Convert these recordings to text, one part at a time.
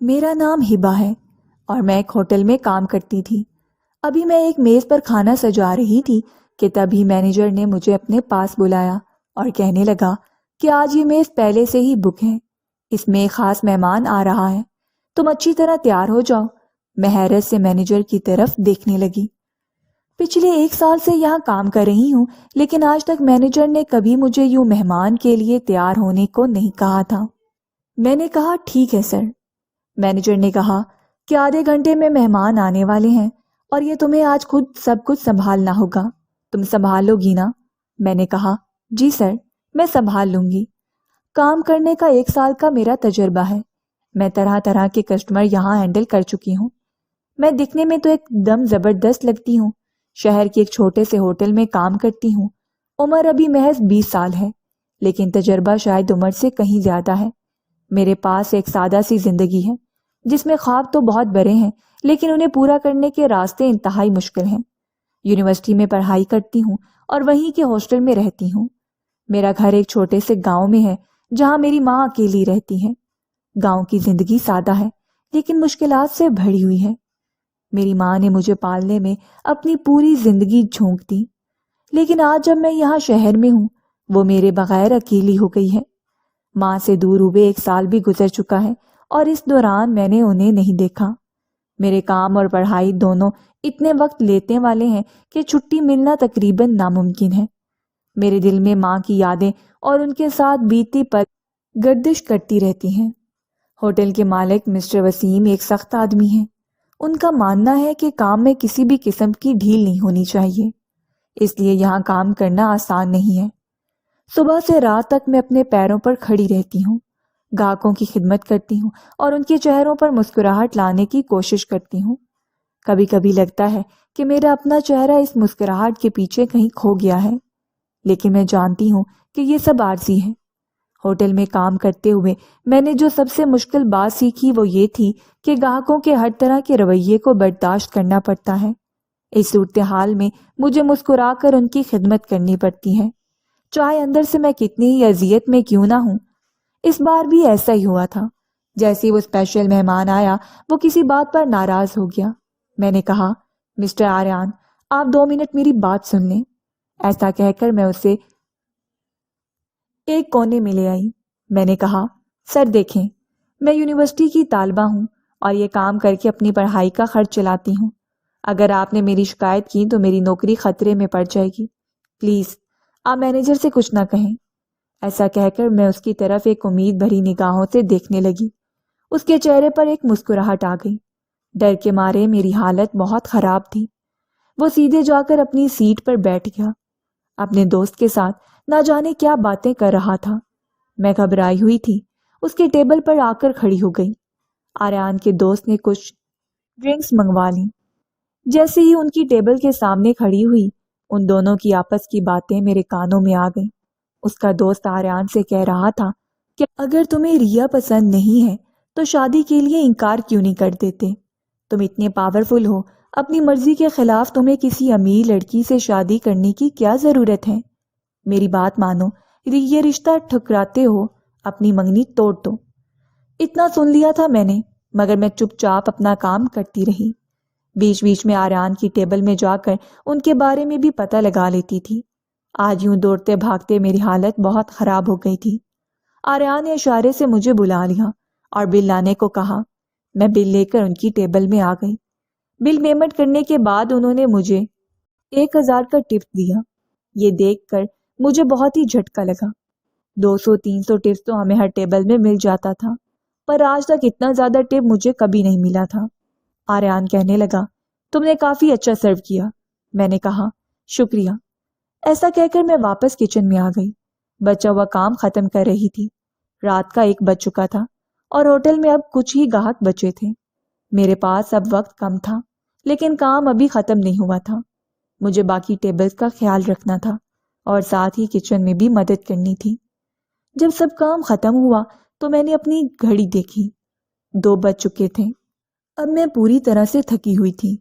میرا نام ہبا ہے اور میں ایک ہوٹل میں کام کرتی تھی۔ ابھی میں ایک میز پر کھانا سجا رہی تھی کہ تبھی مینیجر نے مجھے اپنے پاس بلایا اور کہنے لگا کہ آج یہ میز پہلے سے ہی بک ہے، اس میں ایک خاص مہمان آ رہا ہے، تم اچھی طرح تیار ہو جاؤ۔ میں حیرت سے مینیجر کی طرف دیکھنے لگی۔ پچھلے 1 سال سے یہاں کام کر رہی ہوں، لیکن آج تک مینیجر نے کبھی مجھے یوں مہمان کے لیے تیار ہونے کو نہیں کہا تھا۔ میں نے کہا ٹھیک ہے سر۔ مینیجر نے کہا کہ آدھے گھنٹے میں مہمان آنے والے ہیں اور یہ تمہیں آج خود سب کچھ سنبھالنا ہوگا، تم سنبھال لو گی نا؟ میں نے کہا جی سر، میں سنبھال لوں گی۔ کام کرنے کا 1 سال کا میرا تجربہ ہے، میں طرح طرح کے کسٹمر یہاں ہینڈل کر چکی ہوں۔ میں دکھنے میں تو ایک دم زبردست لگتی ہوں، شہر کے ایک چھوٹے سے ہوٹل میں کام کرتی ہوں، عمر ابھی محض 20 سال ہے، لیکن تجربہ شاید عمر سے کہیں زیادہ ہے۔ میرے پاس ایک سادہ سی زندگی ہے جس میں خواب تو بہت بڑے ہیں، لیکن انہیں پورا کرنے کے راستے انتہائی مشکل ہیں۔ یونیورسٹی میں پڑھائی کرتی ہوں اور وہیں کے ہاسٹل میں رہتی ہوں۔ میرا گھر ایک چھوٹے سے گاؤں میں ہے جہاں میری ماں اکیلی رہتی ہے۔ گاؤں کی زندگی سادہ ہے لیکن مشکلات سے بھری ہوئی ہے۔ میری ماں نے مجھے پالنے میں اپنی پوری زندگی جھونک دی، لیکن آج جب میں یہاں شہر میں ہوں وہ میرے بغیر اکیلی ہو گئی ہے۔ ماں سے دور ہوئے 1 سال بھی گزر چکا ہے اور اس دوران میں نے انہیں نہیں دیکھا۔ میرے کام اور پڑھائی دونوں اتنے وقت لیتے والے ہیں کہ چھٹی ملنا تقریباً ناممکن ہے۔ میرے دل میں ماں کی یادیں اور ان کے ساتھ بیتی پل گردش کرتی رہتی ہیں۔ ہوٹل کے مالک مسٹر وسیم ایک سخت آدمی ہیں۔ ان کا ماننا ہے کہ کام میں کسی بھی قسم کی ڈھیل نہیں ہونی چاہیے، اس لیے یہاں کام کرنا آسان نہیں ہے۔ صبح سے رات تک میں اپنے پیروں پر کھڑی رہتی ہوں، گاہکوں کی خدمت کرتی ہوں اور ان کے چہروں پر مسکراہٹ لانے کی کوشش کرتی ہوں۔ کبھی کبھی لگتا ہے کہ میرا اپنا چہرہ اس مسکراہٹ کے پیچھے کہیں کھو گیا ہے، لیکن میں جانتی ہوں کہ یہ سب عارضی ہے۔ ہوٹل میں کام کرتے ہوئے میں نے جو سب سے مشکل بات سیکھی وہ یہ تھی کہ گاہکوں کے ہر طرح کے رویے کو برداشت کرنا پڑتا ہے۔ اس صورتحال میں مجھے مسکرا کر ان کی خدمت کرنی پڑتی ہے، چاہے اندر سے میں کتنی ہی اذیت میں کیوں نہ ہوں۔ اس بار بھی ایسا ہی ہوا تھا۔ جیسے وہ اسپیشل مہمان آیا وہ کسی بات پر ناراض ہو گیا۔ میں نے کہا مسٹر آریان، آپ 2 منٹ میری بات سن لیں۔ ایسا کہہ کر میں اسے ایک کونے میں لے آئی۔ میں نے کہا سر دیکھیں، میں یونیورسٹی کی طالبہ ہوں اور یہ کام کر کے اپنی پڑھائی کا خرچ چلاتی ہوں۔ اگر آپ نے میری شکایت کی تو میری نوکری خطرے میں پڑ جائے گی۔ پلیز آپ مینیجر سے کچھ نہ کہیں۔ ایسا کہہ کر میں اس کی طرف ایک امید بھری نگاہوں سے دیکھنے لگی۔ اس کے چہرے پر ایک مسکراہٹ آ گئی۔ ڈر کے مارے میری حالت بہت خراب تھی۔ وہ سیدھے جا کر اپنی سیٹ پر بیٹھ گیا، اپنے دوست کے ساتھ نہ جانے کیا باتیں کر رہا تھا۔ میں گھبرائی ہوئی تھی، اس کے ٹیبل پر آ کر کھڑی ہو گئی۔ آریان کے دوست نے کچھ ڈرنکس منگوا لیں۔ جیسے ہی ان کی ٹیبل کے سامنے کھڑی ہوئی، ان دونوں کی آپس کی باتیں میرے کانوں میں آ گئیں۔ اس کا دوست آریان سے کہہ رہا تھا کہ اگر تمہیں ریا پسند نہیں ہے تو شادی کے لیے انکار کیوں نہیں کر دیتے؟ تم اتنے پاورفل ہو، اپنی مرضی کے خلاف تمہیں کسی امیر لڑکی سے شادی کرنے کی کیا ضرورت ہے؟ میری بات مانو، یہ رشتہ ٹھکراتے ہو، اپنی منگنی توڑ دو۔ اتنا سن لیا تھا میں نے، مگر میں چپ چاپ اپنا کام کرتی رہی۔ بیچ بیچ میں آریان کی ٹیبل میں جا کر ان کے بارے میں بھی پتہ لگا لیتی تھی۔ آج یوں دوڑتے بھاگتے میری حالت بہت خراب ہو گئی تھی۔ آریان نے اشارے سے مجھے بلا لیا اور بل لانے کو کہا۔ میں بل لے کر ان کی ٹیبل میں آ گئی۔ بل پیمنٹ کرنے کے بعد انہوں نے مجھے 1000 کا ٹپس دیا۔ یہ دیکھ کر مجھے بہت ہی جھٹکا لگا۔ 200-300 ٹپس تو ہمیں ہر ٹیبل میں مل جاتا تھا، پر آج تک اتنا زیادہ ٹپ مجھے کبھی نہیں ملا تھا۔ آریان کہنے لگا، تم نے کافی اچھا سرو کیا۔ میں نے کہا شکریہ۔ ایسا کہہ کر میں واپس کچن میں آ گئی۔ بچا ہوا کام ختم کر رہی تھی۔ رات کا 1 بج چکا تھا اور ہوٹل میں اب کچھ ہی گاہک بچے تھے۔ میرے پاس اب وقت کم تھا، لیکن کام ابھی ختم نہیں ہوا تھا۔ مجھے باقی ٹیبلز کا خیال رکھنا تھا اور ساتھ ہی کچن میں بھی مدد کرنی تھی۔ جب سب کام ختم ہوا تو میں نے اپنی گھڑی دیکھی، 2 بج چکے تھے۔ اب میں پوری طرح سے تھکی ہوئی تھی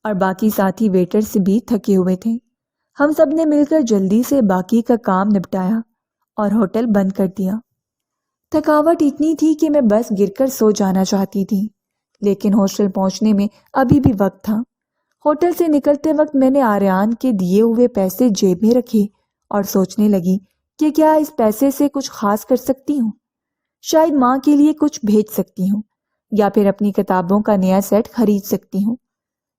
اور باقی ساتھی ویٹرز بھی تھکے ہوئے تھے۔ ہم سب نے مل کر جلدی سے باقی کا کام نپٹایا اور ہوٹل بند کر دیا۔ تھکاوٹ اتنی تھی کہ میں بس گر کر سو جانا چاہتی تھی، لیکن ہاسٹل پہنچنے میں ابھی بھی وقت تھا۔ ہوٹل سے نکلتے وقت میں نے آریان کے دیے ہوئے پیسے جیب میں رکھے اور سوچنے لگی کہ کیا اس پیسے سے کچھ خاص کر سکتی ہوں، شاید ماں کے لیے کچھ بھیج سکتی ہوں یا پھر اپنی کتابوں کا نیا سیٹ خرید سکتی ہوں۔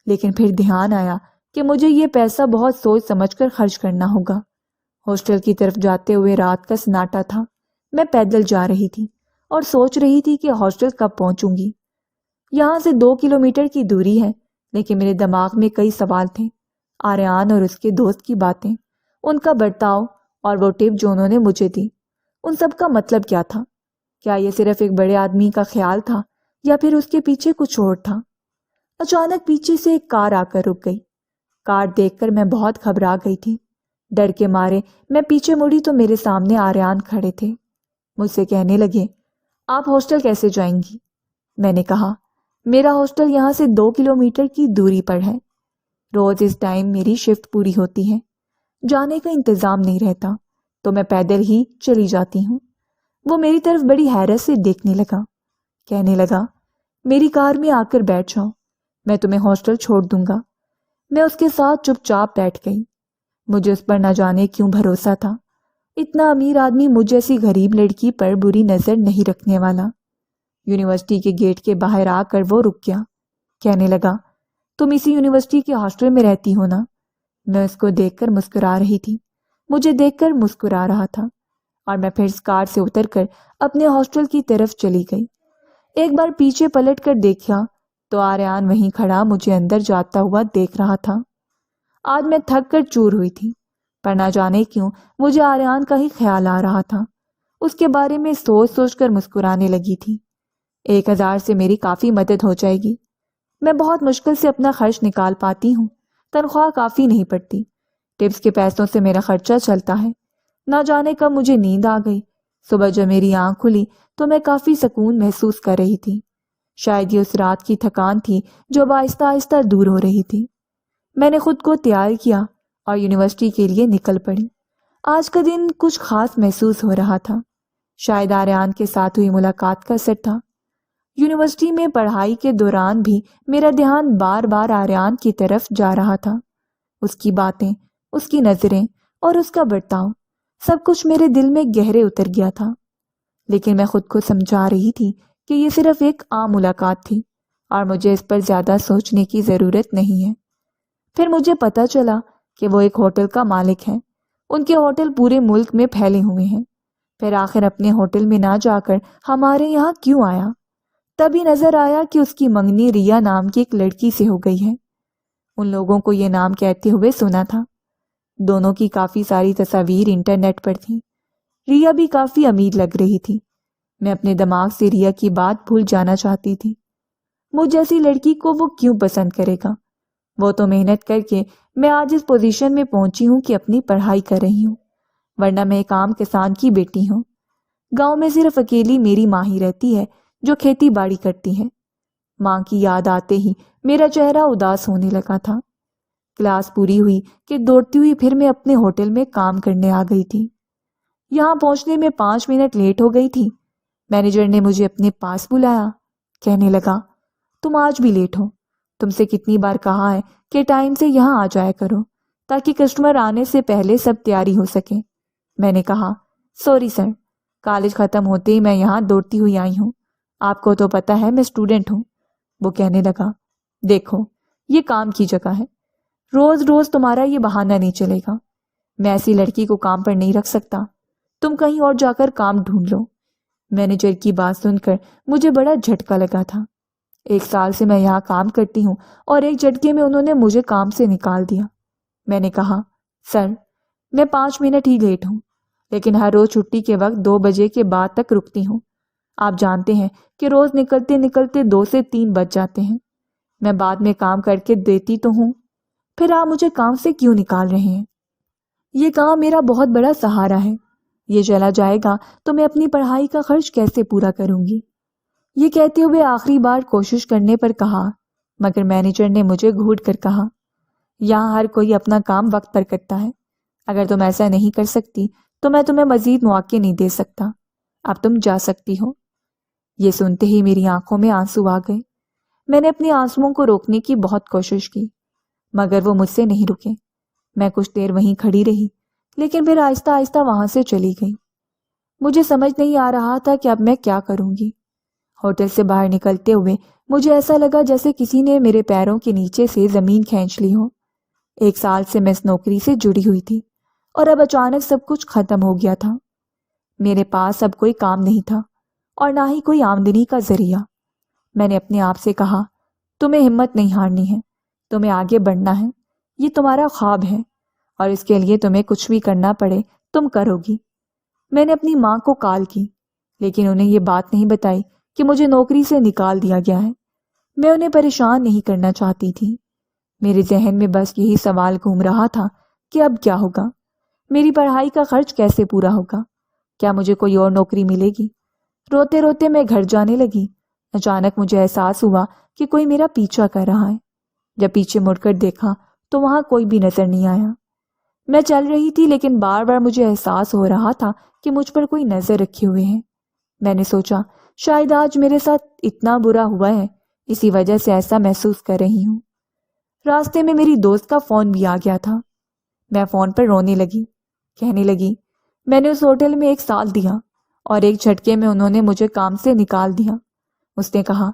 لیکن پھر دھیان آیا کہ مجھے یہ پیسہ بہت سوچ سمجھ کر خرچ کرنا ہوگا۔ ہاسٹل کی طرف جاتے ہوئے رات کا سناٹا تھا۔ میں پیدل جا رہی تھی اور سوچ رہی تھی کہ ہاسٹل کب پہنچوں گی۔ یہاں سے 2 کلومیٹر کی دوری ہے، لیکن میرے دماغ میں کئی سوال تھے۔ آریان اور اس کے دوست کی باتیں، ان کا برتاؤ اور وہ ٹپ جو انہوں نے مجھے دی، ان سب کا مطلب کیا تھا؟ کیا یہ صرف ایک بڑے آدمی کا خیال تھا یا پھر اس کے پیچھے کچھ اور تھا؟ اچانک پیچھے سے ایک کار آ کر رک گئی۔ کار دیکھ کر میں بہت گھبرا گئی تھی۔ ڈر کے مارے میں پیچھے مڑی تو میرے سامنے آریان کھڑے تھے۔ مجھ سے کہنے لگے، آپ ہاسٹل کیسے جائیں گی؟ میں نے کہا، میرا ہاسٹل یہاں سے 2 کلومیٹر کی دوری پر ہے۔ روز اس ٹائم میری شفٹ پوری ہوتی ہے، جانے کا انتظام نہیں رہتا تو میں پیدل ہی چلی جاتی ہوں۔ وہ میری طرف بڑی حیرت سے دیکھنے لگا، کہنے لگا، میری کار میں آ کر بیٹھ جاؤ، میں تمہیں ہاسٹل چھوڑ دوں گا۔ میں اس کے ساتھ چپ چاپ بیٹھ گئی۔ مجھے اس پر نہ جانے کیوں بھروسہ تھا، اتنا امیر آدمی مجھ جیسی غریب لڑکی پر بری نظر نہیں رکھنے والا۔ یونیورسٹی کے گیٹ کے باہر آ کر وہ رک گیا، کہنے لگا، تم اسی یونیورسٹی کے ہاسٹل میں رہتی ہو نا؟ میں اس کو دیکھ کر مسکرا رہی تھی، مجھے دیکھ کر مسکرا رہا تھا، اور میں پھر کار سے اتر کر اپنے ہاسٹل کی طرف چلی گئی۔ ایک بار پیچھے پلٹ کر دیکھا تو آریان وہیں کھڑا مجھے اندر جاتا ہوا دیکھ رہا تھا۔ آج میں تھک کر چور ہوئی تھی، پر نہ جانے کیوں مجھے آریان کا ہی خیال آ رہا تھا۔ اس کے بارے میں سوچ سوچ کر مسکرانے لگی تھی۔ 1000 سے میری کافی مدد ہو جائے گی۔ میں بہت مشکل سے اپنا خرچ نکال پاتی ہوں، تنخواہ کافی نہیں پڑتی، ٹپس کے پیسوں سے میرا خرچہ چلتا ہے۔ نہ جانے کب مجھے نیند آ گئی۔ صبح جب میری آنکھ کھلی تو میں کافی سکون محسوس کر رہی تھی۔ شاید یہ اس رات کی تھکان تھی جو آہستہ آہستہ دور ہو رہی تھی۔ میں نے خود کو تیار کیا اور یونیورسٹی کے لیے نکل پڑی۔ آج کا دن کچھ خاص محسوس ہو رہا تھا، شاید آریان کے ساتھ ہوئی ملاقات کا اثر تھا۔ یونیورسٹی میں پڑھائی کے دوران بھی میرا دھیان بار بار آریان کی طرف جا رہا تھا۔ اس کی باتیں، اس کی نظریں اور اس کا برتاؤ، سب کچھ میرے دل میں گہرے اتر گیا تھا۔ لیکن میں خود کو سمجھا رہی تھی کہ یہ صرف ایک عام ملاقات تھی اور مجھے اس پر زیادہ سوچنے کی ضرورت نہیں ہے۔ پھر مجھے پتہ چلا کہ وہ ایک ہوٹل کا مالک ہے۔ ان کے ہوٹل پورے ملک میں پھیلے ہوئے ہیں۔ پھر آخر اپنے ہوٹل میں نہ جا کر ہمارے یہاں کیوں آیا؟ تبھی نظر آیا کہ اس کی منگنی ریا نام کی ایک لڑکی سے ہو گئی ہے۔ ان لوگوں کو یہ نام کہتے ہوئے سنا تھا۔ دونوں کی کافی ساری تصاویر انٹرنیٹ پر تھیں۔ ریا بھی کافی امیر لگ رہی تھی۔ میں اپنے دماغ سے ریا کی بات بھول جانا چاہتی تھی۔ مجھ جیسی لڑکی کو وہ کیوں پسند کرے گا؟ وہ تو محنت کر کے میں آج اس پوزیشن میں پہنچی ہوں کہ اپنی پڑھائی کر رہی ہوں، ورنہ میں ایک عام کسان کی بیٹی ہوں۔ گاؤں میں صرف اکیلی میری ماں ہی رہتی ہے جو کھیتی باڑی کرتی ہے۔ ماں کی یاد آتے ہی میرا چہرہ اداس ہونے لگا تھا۔ کلاس پوری ہوئی کہ دوڑتی ہوئی پھر میں اپنے ہوٹل میں کام کرنے آ گئی تھی۔ یہاں پہنچنے میں 5 منٹ لیٹ ہو گئی تھی۔ مینیجر نے مجھے اپنے پاس بلایا، کہنے لگا، تم آج بھی لیٹ ہو۔ تم سے کتنی بار کہا ہے کہ ٹائم سے یہاں آ جایا کرو تاکہ کسٹمر آنے سے پہلے سب تیاری ہو سکے۔ میں نے کہا، سوری سر، کالج ختم ہوتے ہی میں یہاں دوڑتی ہوئی آئی ہوں، آپ کو تو پتہ ہے میں اسٹوڈنٹ ہوں۔ وہ کہنے لگا، دیکھو یہ کام کی جگہ ہے، روز روز تمہارا یہ بہانہ نہیں چلے گا۔ میں ایسی لڑکی کو کام پر نہیں رکھ سکتا، تم کہیں اور جا کر کام ڈھونڈ لو۔ مینیجر کی بات سن کر مجھے بڑا جھٹکا لگا تھا۔ 1 سال سے میں یہاں کام کرتی ہوں اور ایک جھٹکے میں انہوں نے مجھے کام سے نکال دیا۔ میں نے کہا، سر میں 5 منٹ ہی لیٹ ہوں، لیکن ہر روز چھٹی کے وقت 2 بجے کے بعد تک رکتی ہوں۔ آپ جانتے ہیں کہ روز نکلتے نکلتے 2 سے 3 بج جاتے ہیں۔ میں بعد میں کام کر کے دیتی تو ہوں، پھر آپ مجھے کام سے کیوں نکال رہے ہیں؟ یہ کام میرا بہت بڑا سہارا ہے، یہ چلا جائے گا تو میں اپنی پڑھائی کا خرچ کیسے پورا کروں گی؟ یہ کہتے ہوئے آخری بار کوشش کرنے پر کہا، مگر مینیجر نے مجھے گھونٹ کر کہا، یہاں ہر کوئی اپنا کام وقت پر کرتا ہے، اگر تم ایسا نہیں کر سکتی تو میں تمہیں مزید مواقع نہیں دے سکتا۔ اب تم جا سکتی ہو۔ یہ سنتے ہی میری آنکھوں میں آنسو آ گئے۔ میں نے اپنے آنسوؤں کو روکنے کی بہت کوشش کی مگر وہ مجھ سے نہیں رکے۔ میں کچھ دیر وہیں کھڑی رہی لیکن پھر آہستہ آہستہ وہاں سے چلی گئی۔ مجھے سمجھ نہیں آ رہا تھا کہ اب میں کیا کروں گی۔ ہوٹل سے باہر نکلتے ہوئے مجھے ایسا لگا جیسے کسی نے میرے پیروں کے نیچے سے زمین کھینچ لی ہو۔ 1 سال سے میں اس نوکری سے جڑی ہوئی تھی اور اب اچانک سب کچھ ختم ہو گیا تھا۔ میرے پاس اب کوئی کام نہیں تھا اور نہ ہی کوئی آمدنی کا ذریعہ۔ میں نے اپنے آپ سے کہا، تمہیں ہمت نہیں ہارنی ہے، تمہیں آگے بڑھنا ہے، یہ تمہارا خواب ہے اور اس کے لیے تمہیں کچھ بھی کرنا پڑے تم کرو گی۔ میں نے اپنی ماں کو کال کی لیکن انہیں یہ بات نہیں بتائی کہ مجھے نوکری سے نکال دیا گیا ہے۔ میں انہیں پریشان نہیں کرنا چاہتی تھی۔ میرے ذہن میں بس یہی سوال گھوم رہا تھا کہ اب کیا ہوگا، میری پڑھائی کا خرچ کیسے پورا ہوگا، کیا مجھے کوئی اور نوکری ملے گی۔ روتے روتے میں گھر جانے لگی۔ اچانک مجھے احساس ہوا کہ کوئی میرا پیچھا کر رہا ہے۔ جب پیچھے مڑ کر دیکھا تو وہاں کوئی بھی نظر نہیں آیا۔ میں چل رہی تھی لیکن بار بار مجھے احساس ہو رہا تھا کہ مجھ پر کوئی نظر رکھے ہوئے ہے۔ میں نے سوچا شاید آج میرے ساتھ اتنا برا ہوا ہے، اسی وجہ سے ایسا محسوس کر رہی ہوں۔ راستے میں میری دوست کا فون بھی آ گیا تھا۔ میں فون پر رونے لگی، کہنے لگی میں نے اس ہوٹل میں 1 سال دیا اور ایک جھٹکے میں انہوں نے مجھے کام سے نکال دیا۔ اس نے کہا،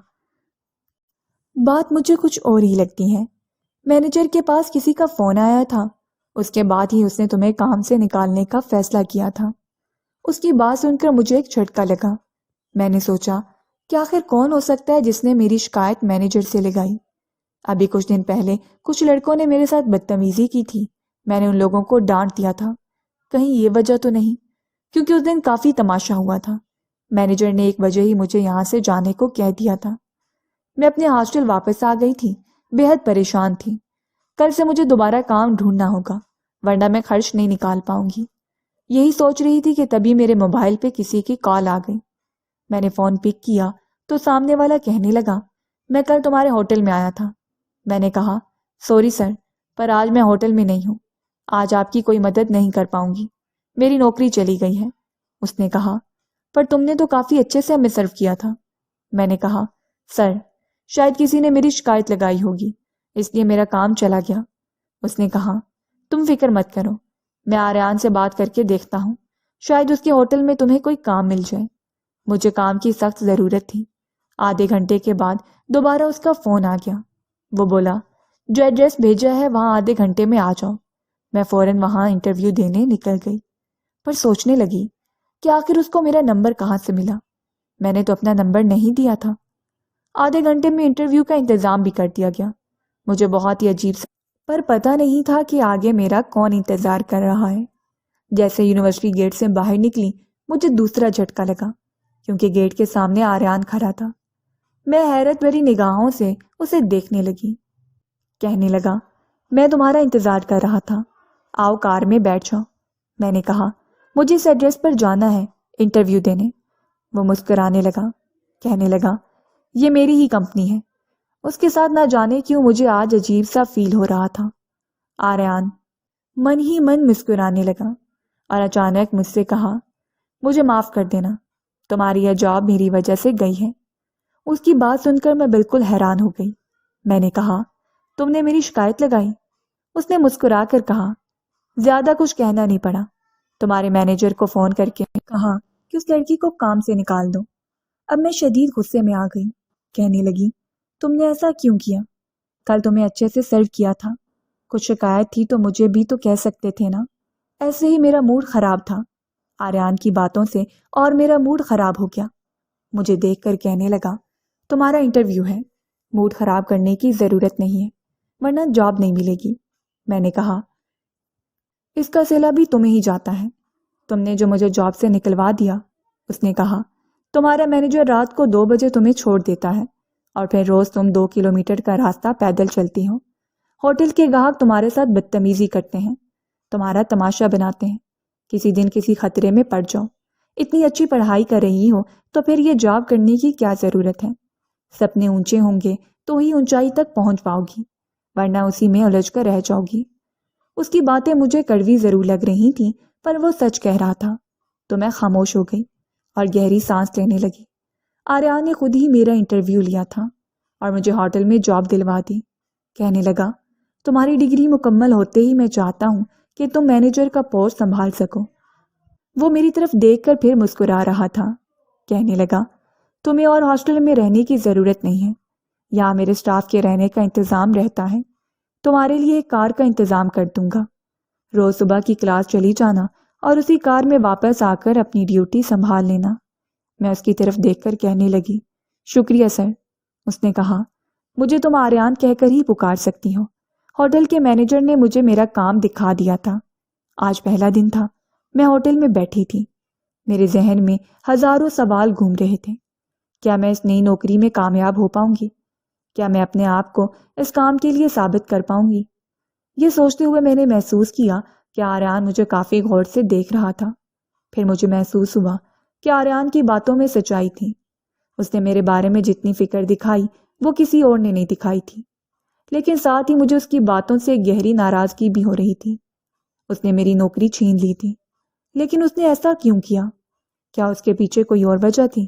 بات مجھے کچھ اور ہی لگتی ہے، مینیجر کے پاس کسی کا فون آیا تھا، اس کے بعد ہی اس نے تمہیں کام سے نکالنے کا فیصلہ کیا تھا۔ اس کی بات سن کر مجھے ایک جھٹکا لگا۔ میں نے سوچا کہ آخر کون ہو سکتا ہے جس نے میری شکایت مینیجر سے لگائی۔ ابھی کچھ دن پہلے کچھ لڑکوں نے میرے ساتھ بدتمیزی کی تھی، میں نے ان لوگوں کو ڈانٹ دیا تھا۔ کہیں یہ وجہ تو نہیں، کیونکہ اس دن کافی تماشا ہوا تھا۔ مینیجر نے ایک وجہ ہی مجھے یہاں سے جانے کو کہہ دیا تھا۔ میں اپنے ہاسٹل واپس آ گئی تھی، بے حد پریشان تھی۔ کل سے مجھے دوبارہ کام ڈھونڈنا ہوگا ورنہ میں خرچ نہیں نکال پاؤں گی۔ یہی سوچ رہی تھی کہ تبھی میرے موبائل پہ کسی کی کال آ گئی۔ میں نے فون پک کیا تو سامنے والا کہنے لگا، میں کل تمہارے ہوٹل میں آیا تھا۔ میں نے کہا، سوری سر، پر آج میں ہوٹل میں نہیں ہوں، آج آپ کی کوئی مدد نہیں کر پاؤں گی، میری نوکری چلی گئی ہے۔ اس نے کہا، پر تم نے تو کافی اچھے سے ہمیں سرو کیا تھا۔ میں نے کہا، سر شاید کسی نے میری شکایت لگائی ہوگی اس لیے میرا کام چلا گیا۔ اس نے کہا، تم فکر مت کرو، میں آریان سے بات کر کے دیکھتا ہوں، شاید اس کے ہوٹل میں تمہیں کوئی کام مل جائے۔ مجھے کام کی سخت ضرورت تھی۔ آدھے گھنٹے کے بعد دوبارہ اس کا فون آ گیا۔ وہ بولا، جو ایڈریس بھیجا ہے وہاں آدھے گھنٹے میں آ جاؤ۔ میں فوراً وہاں انٹرویو دینے نکل گئی، پر سوچنے لگی کہ آخر اس کو میرا نمبر کہاں سے ملا، میں نے تو اپنا نمبر نہیں دیا تھا۔ آدھے گھنٹے میں انٹرویو کا انتظام بھی کر دیا گیا۔ مجھے بہت ہی عجیب پر پتہ نہیں تھا کہ آگے میرا کون انتظار کر رہا ہے۔ جیسے یونیورسٹی گیٹ سے باہر نکلی مجھے دوسرا جھٹکا لگا، کیونکہ گیٹ کے سامنے آریان کھڑا تھا۔ میں حیرت بھری نگاہوں سے اسے دیکھنے لگی۔ کہنے لگا، میں تمہارا انتظار کر رہا تھا، آؤ کار میں بیٹھ جاؤ۔ میں نے کہا، مجھے اس ایڈریس پر جانا ہے انٹرویو دینے۔ وہ مسکرانے لگا، کہنے لگا، یہ میری ہی کمپنی ہے۔ اس کے ساتھ نہ جانے کیوں مجھے آج عجیب سا فیل ہو رہا تھا۔ آریان من ہی من مسکرانے لگا اور اچانک مجھ سے کہا، مجھے معاف کر دینا، تمہاری یہ جاب میری وجہ سے گئی ہے۔ اس کی بات سن کر میں بالکل حیران ہو گئی۔ میں نے کہا، تم نے میری شکایت لگائی؟ اس نے مسکرا کر کہا، زیادہ کچھ کہنا نہیں پڑا، تمہارے مینیجر کو فون کر کے کہا کہ اس لڑکی کو کام سے نکال دو۔ اب میں شدید غصے میں آ گئی، کہنے لگی، تم نے ایسا کیوں کیا؟ کل تمہیں اچھے سے سرو کیا تھا، کچھ شکایت تھی تو مجھے بھی تو کہہ سکتے تھے نا۔ ایسے ہی میرا موڈ خراب تھا۔ آریان کی باتوں سے اور میرا موڈ خراب ہو گیا۔ مجھے دیکھ کر کہنے لگا، تمہارا انٹرویو ہے، موڈ خراب کرنے کی ضرورت نہیں ہے ورنہ جاب نہیں ملے گی۔ میں نے کہا، اس کا صلہ بھی تمہیں ہی جاتا ہے، تم نے جو مجھے جاب سے نکلوا دیا۔ اس نے کہا، تمہارا مینیجر رات کو 2 بجے تمہیں چھوڑ دیتا ہے اور پھر روز تم 2 کلومیٹر کا راستہ پیدل چلتی ہو۔ ہوٹل کے گاہک تمہارے ساتھ بدتمیزی کرتے ہیں، تمہارا تماشا بناتے ہیں، کسی دن کسی خطرے میں پڑ جاؤ۔ اتنی اچھی پڑھائی کر رہی ہو تو پھر یہ جاب کرنے کی کیا ضرورت ہے؟ سپنے اونچے ہوں گے تو ہی اونچائی تک پہنچ پاؤ گی ورنہ اسی میں الجھ کر رہ جاؤ گی۔ اس کی باتیں مجھے کڑوی ضرور لگ رہی تھیں پر وہ سچ کہہ رہا تھا، تو میں خاموش ہو گئی اور گہری سانس لینے لگی۔ آریان نے خود ہی میرا انٹرویو لیا تھا اور مجھے ہوٹل میں جاب دلوا دی۔ کہنے لگا، تمہاری ڈگری مکمل ہوتے ہی میں چاہتا ہوں کہ تم مینیجر کا پوسٹ سنبھال سکو۔ وہ میری طرف دیکھ کر پھر مسکرا رہا تھا۔ کہنے لگا، تمہیں اور ہاسٹل میں رہنے کی ضرورت نہیں ہے، یہاں میرے سٹاف کے رہنے کا انتظام رہتا ہے، تمہارے لیے ایک کار کا انتظام کر دوں گا، روز صبح کی کلاس چلی جانا اور اسی کار میں واپس آ کر اپنی ڈیوٹی سنبھال لینا۔ میں اس کی طرف دیکھ کر کہنے لگی، شکریہ سر۔ اس نے کہا، مجھے تم آریان کہہ کر ہی پکار سکتی ہو، ہوٹل کے مینیجر نے مجھے میرا کام دکھا دیا تھا۔ آج پہلا دن تھا، میں ہوٹل میں بیٹھی تھی، میرے ذہن میں ہزاروں سوال گھوم رہے تھے۔ کیا میں اس نئی نوکری میں کامیاب ہو پاؤں گی؟ کیا میں اپنے آپ کو اس کام کے لیے ثابت کر پاؤں گی؟ یہ سوچتے ہوئے میں نے محسوس کیا کہ آریان مجھے کافی غور سے دیکھ رہا تھا۔ پھر مجھے محسوس ہوا کہ آریان کی باتوں میں سچائی تھی۔ اس نے میرے بارے میں جتنی فکر دکھائی وہ کسی اور نے نہیں دکھائی تھی، لیکن ساتھ ہی مجھے اس کی باتوں سے گہری ناراضگی بھی ہو رہی تھی۔ اس نے میری نوکری چھین لی تھی، لیکن اس نے ایسا کیوں کیا؟ کیا اس کے پیچھے کوئی اور وجہ تھی؟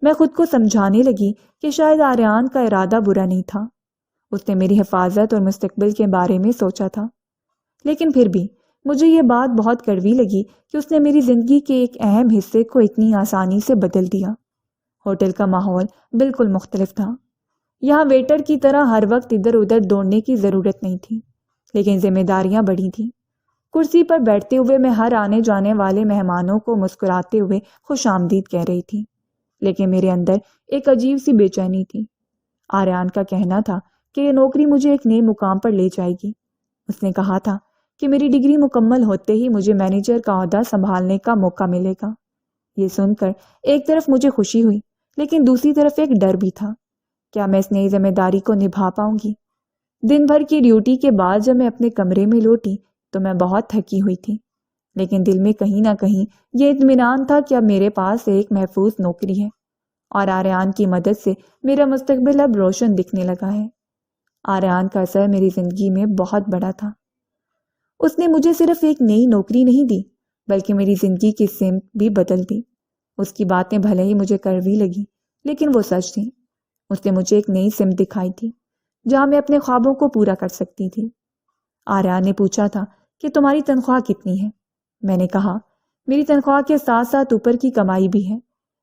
میں خود کو سمجھانے لگی کہ شاید آریان کا ارادہ برا نہیں تھا، اس نے میری حفاظت اور مستقبل کے بارے میں سوچا تھا۔ لیکن پھر بھی مجھے یہ بات بہت کڑوی لگی کہ اس نے میری زندگی کے ایک اہم حصے کو اتنی آسانی سے بدل دیا۔ ہوٹل کا ماحول بالکل مختلف تھا۔ یہاں ویٹر کی طرح ہر وقت ادھر ادھر دوڑنے کی ضرورت نہیں تھی، لیکن ذمہ داریاں بڑی تھیں۔ کرسی پر بیٹھتے ہوئے میں ہر آنے جانے والے مہمانوں کو مسکراتے ہوئے خوش آمدید کہہ رہی تھی، لیکن میرے اندر ایک عجیب سی بے چینی تھی۔ آریان کا کہنا تھا کہ یہ نوکری مجھے ایک نئے مقام پر لے جائے گی۔ اس نے کہا تھا کہ میری ڈگری مکمل ہوتے ہی مجھے مینیجر کا عہدہ سنبھالنے کا موقع ملے گا۔ یہ سن کر ایک طرف مجھے خوشی ہوئی، لیکن دوسری طرف ایک ڈر بھی تھا۔ کیا میں اس نئی ذمہ داری کو نبھا پاؤں گی؟ دن بھر کی ڈیوٹی کے بعد جب میں اپنے کمرے میں لوٹی تو میں بہت تھکی ہوئی تھی، لیکن دل میں کہیں نہ کہیں یہ اطمینان تھا کہ اب میرے پاس ایک محفوظ نوکری ہے اور آریان کی مدد سے میرا مستقبل اب روشن دکھنے لگا ہے۔ آریان کا اثر میری زندگی میں بہت بڑا تھا۔ اس نے مجھے صرف ایک نئی نوکری نہیں دی، بلکہ میری زندگی کی سمت بھی بدل دی۔ اس کی باتیں بھلے ہی مجھے کڑوی لگی، لیکن وہ سچ تھیں۔ اس نے مجھے ایک نئی سمت دکھائی تھی جہاں میں اپنے خوابوں کو پورا کر سکتی تھی۔ آریان نے پوچھا تھا کہ تمہاری تنخواہ کتنی ہے؟ میں نے کہا، میری تنخواہ کے ساتھ ساتھ اوپر کی کمائی بھی ہے،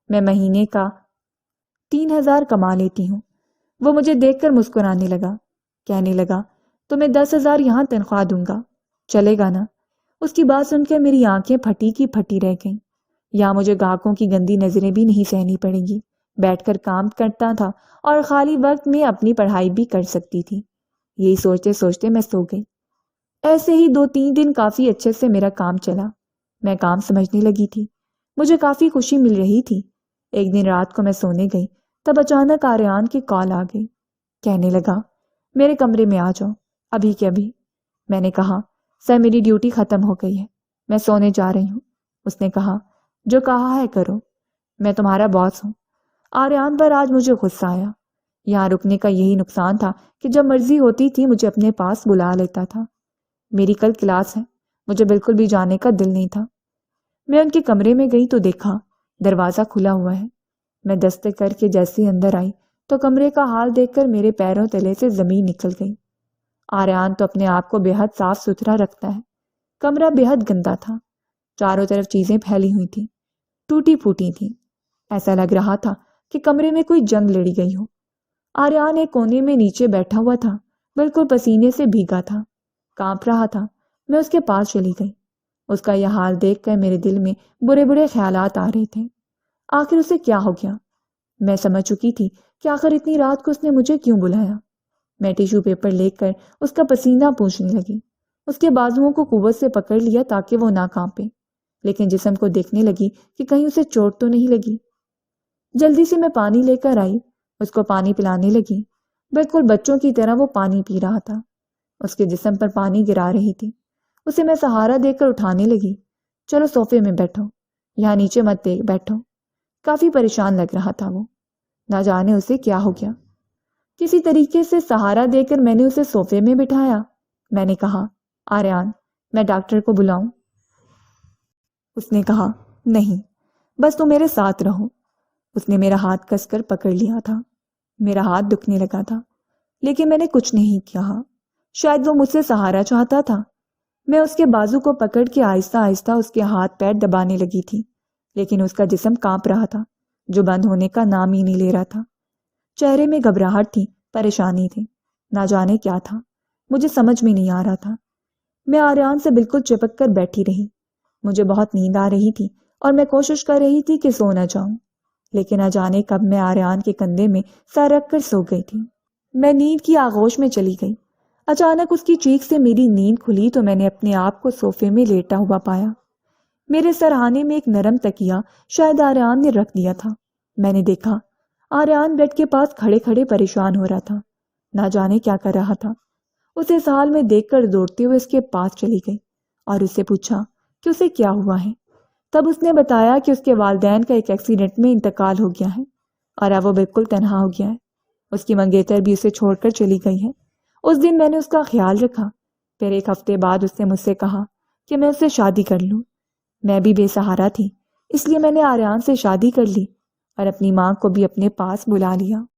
میں مہینے کا 3,000 کما لیتی ہوں۔ وہ مجھے دیکھ کر مسکرانے لگا، کہنے لگا، تمہیں 10,000 یہاں تنخواہ دوں گا، چلے گا نا؟ اس کی بات سن کر میری آنکھیں پھٹی کی پھٹی رہ گئیں۔ یہاں مجھے گاہکوں کی گندی نظریں بھی نہیں سہنی پڑیں گی، بیٹھ کر کام کرتا تھا اور خالی وقت میں اپنی پڑھائی بھی کر سکتی تھی۔ یہی سوچتے سوچتے میں سو گئی۔ ایسے ہی 2-3 دن کافی اچھے سے میرا کام چلا، میں کام سمجھنے لگی تھی، مجھے کافی خوشی مل رہی تھی۔ ایک دن رات کو میں سونے گئی، تب اچانک آریان کی کال آ گئی۔ کہنے لگا، میرے کمرے میں آ جاؤ، ابھی کے ابھی۔ میں نے کہا، سر میری ڈیوٹی ختم ہو گئی ہے، میں سونے جا رہی ہوں۔ اس نے کہا، جو کہا ہے کرو، میں تمہارا باس ہوں۔ آریان پر آج مجھے غصہ آیا۔ یہاں رکنے کا یہی نقصان تھا کہ جب مرضی ہوتی تھی مجھے اپنے پاس بلا لیتا تھا۔ میری کل کلاس ہے، مجھے بالکل بھی جانے کا دل نہیں تھا۔ میں ان کے کمرے میں گئی تو دیکھا دروازہ کھلا ہوا ہے۔ میں دستک کر کے جیسے اندر آئی تو کمرے کا حال دیکھ کر میرے پیروں تلے سے زمین نکل گئی۔ آریان تو اپنے آپ کو بے حد صاف ستھرا رکھتا ہے، کمرہ بے حد گندا تھا، چاروں طرف چیزیں پھیلی ہوئی تھیں، ٹوٹی پھوٹی تھیں، ایسا لگ رہا تھا کہ کمرے میں کوئی جنگ لڑی گئی ہو۔ آریان ایک کونے میں نیچے بیٹھا ہوا تھا، بالکل پسینے سے بھیگا تھا، کانپ رہا تھا۔ میں اس کے پاس چلی گئی۔ اس کا یہ حال دیکھ کر میرے دل میں برے برے خیالات آ رہے تھے۔ آخر اسے کیا ہو گیا؟ میں سمجھ چکی تھی کہ آخر اتنی رات کو اس نے مجھے کیوں بلایا۔ میں ٹیشو پیپر لے کر اس کا پسینہ پوچھنے لگی، اس کے بازوؤں کو قوت سے پکڑ لیا تاکہ وہ نہ کانپے، لیکن جسم کو دیکھنے لگی کہ کہیں اسے چوٹ تو نہیں لگی۔ جلدی سے میں پانی لے کر آئی، اس کو پانی پلانے لگی، بالکل بچوں کی طرح وہ پانی پی رہا تھا۔ اس کے جسم پر پانی گرا رہی تھی۔ اسے میں سہارا دے کر اٹھانے لگی، چلو صوفے میں بیٹھو، یہاں نیچے مت بیٹھو۔ کافی پریشان لگ رہا تھا وہ، نہ جانے اسے کیا ہو گیا۔ کسی طریقے سے سہارا دے کر میں نے اسے صوفے میں بٹھایا۔ میں نے کہا، آریان، میں ڈاکٹر کو بلاؤں؟ اس نے کہا، نہیں، بس تم میرے ساتھ رہو۔ اس نے میرا ہاتھ کس کر پکڑ لیا تھا۔ میرا ہاتھ دکھنے لگا تھا، لیکن میں نے کچھ نہیں کہا۔ شاید وہ مجھ سے سہارا چاہتا تھا۔ میں اس کے بازو کو پکڑ کے آہستہ آہستہ اس کے ہاتھ پیر دبانے لگی تھی، لیکن اس کا جسم کانپ رہا تھا، جو بند ہونے کا نام ہی نہیں لے رہا تھا۔ چہرے میں گھبراہٹ تھی، پریشانی تھی، نہ جانے کیا تھا، مجھے سمجھ میں نہیں آ رہا تھا۔ میں آریان سے بالکل چپک کر بیٹھی رہی۔ مجھے بہت نیند آ رہی تھی اور میں کوشش کر رہی تھی کہ سو نہ جاؤں، لیکن نہ جانے کب میں آریان کے کندھے میں سر رکھ کر سو گئی تھی۔ میں نیند کی آغوش میں چلی گئی۔ اچانک اس کی چیخ سے میری نیند کھلی تو میں نے اپنے آپ کو صوفے میں لیٹا ہوا پایا۔ میرے سرہانے میں ایک نرم تکیہ شاید آریان نے رکھ دیا تھا۔ میں نے دیکھا آریان بیڈ کے پاس کھڑے کھڑے پریشان ہو رہا تھا، نہ جانے کیا کر رہا تھا۔ اسے اس حال میں دیکھ کر دوڑتے ہوئے اس کے پاس چلی گئی اور اس سے پوچھا کہ اسے کیا ہوا ہے۔ تب اس نے بتایا کہ اس کے والدین کا ایک ایکسیڈنٹ میں انتقال ہو گیا ہے اور اب وہ بالکل تنہا ہو گیا ہے۔ اس کی منگیتر بھی اسے چھوڑ کر چلی گئی ہے۔ اس دن میں نے اس کا خیال رکھا۔ پھر ایک ہفتے بعد اس نے مجھ سے کہا کہ میں اس سے شادی کر لوں۔ میں بھی بے سہارا تھی، اس لیے میں نے آریان سے شادی کر لی اور اپنی ماں کو بھی اپنے پاس بلا لیا۔